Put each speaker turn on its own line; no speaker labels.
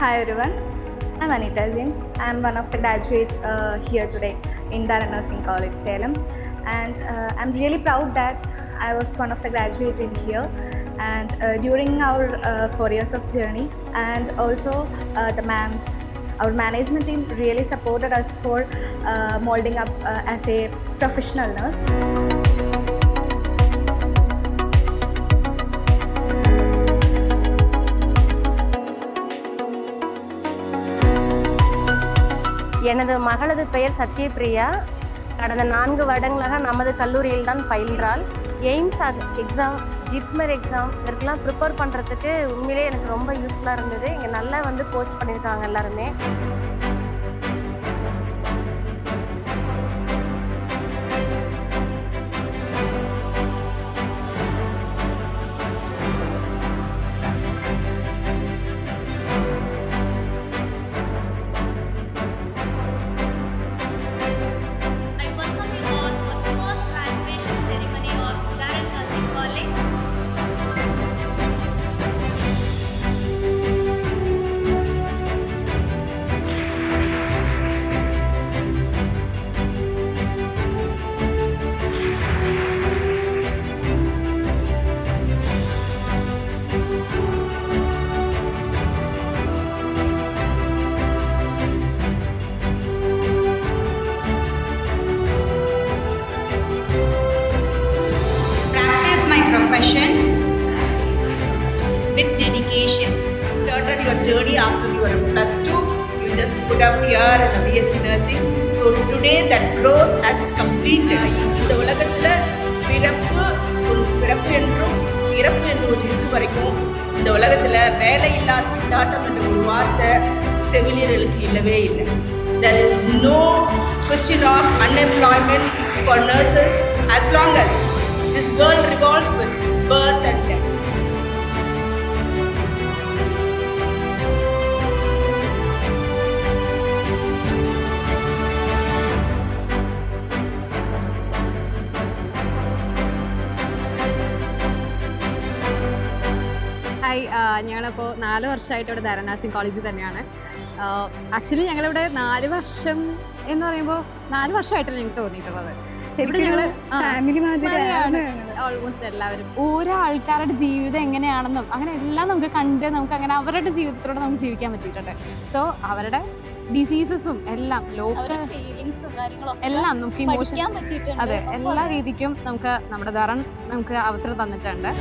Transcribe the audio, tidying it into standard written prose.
Hi everyone, I'm Anita James. I'm one of the graduates here today in Dara Nursing College, Salem. And I'm really proud that I was one of the graduates in here. And during our 4 years of journey, and also the ma'ams, our management team really supported us for molding up as a professional nurse.
எனது மகளது பெயர் சத்யபிரியா. கடந்த 4 வருடங்களாக நமது கல்லூரியில் தான் பயின்றாள். AIIMS exam, JIPMER exam இதற்கெல்லாம் prepare பண்ணுறதுக்கு உண்மையிலே எனக்கு ரொம்ப யூஸ்ஃபுல்லாக இருந்தது. இங்கே நல்லா கோச் பண்ணியிருக்காங்க எல்லாருமே.
Profession with dedication. Started your journey after you were plus 2. You just put up here in a BSc nursing. So today that growth has completed. இந்த உலகத்துல பிறப்பு என்றும் இறப்பு என்று ஒரு இருக்கு வரைக்கும் இந்த உலகத்துல வேலையில்லா திண்டாட்டம் என்ற ஒரு வார்த்தை செவிலியர்களுக்கு இல்லவே இல்லை. There is no question of unemployment for nurses as long as this world revolves with birth and death.
Hi, ഞങ്ങളിപ്പോൾ 4 വർഷമായിട്ട് ഇവിടെ ദാര നഴ്സിംഗ് കോളേജിൽ തന്നെയാണ്. ആക്ച്വലി ഞങ്ങളിവിടെ 4 വർഷം എന്ന് പറയുമ്പോൾ 4 വർഷമായിട്ടല്ല ഞങ്ങൾക്ക് തോന്നിയിട്ടുള്ളത്. ഇവിടെ ഞങ്ങൾ ഓൾമോസ്റ്റ് എല്ലാവരും ഓരോ ആൾക്കാരുടെ ജീവിതം എങ്ങനെയാണെന്നും അങ്ങനെ എല്ലാം നമുക്ക് കണ്ട് നമുക്ക് അങ്ങനെ അവരുടെ ജീവിതത്തിലൂടെ നമുക്ക് ജീവിക്കാൻ പറ്റിയിട്ടുണ്ട്. സോ അവരുടെ ഡിസീസസും എല്ലാം ലോക്കൽ എല്ലാം നമുക്ക് ഇമോഷൻ, അതെ, എല്ലാ രീതിക്കും നമുക്ക് നമ്മുടെ ധാരണ നമുക്ക് അവസരം തന്നിട്ടുണ്ട്.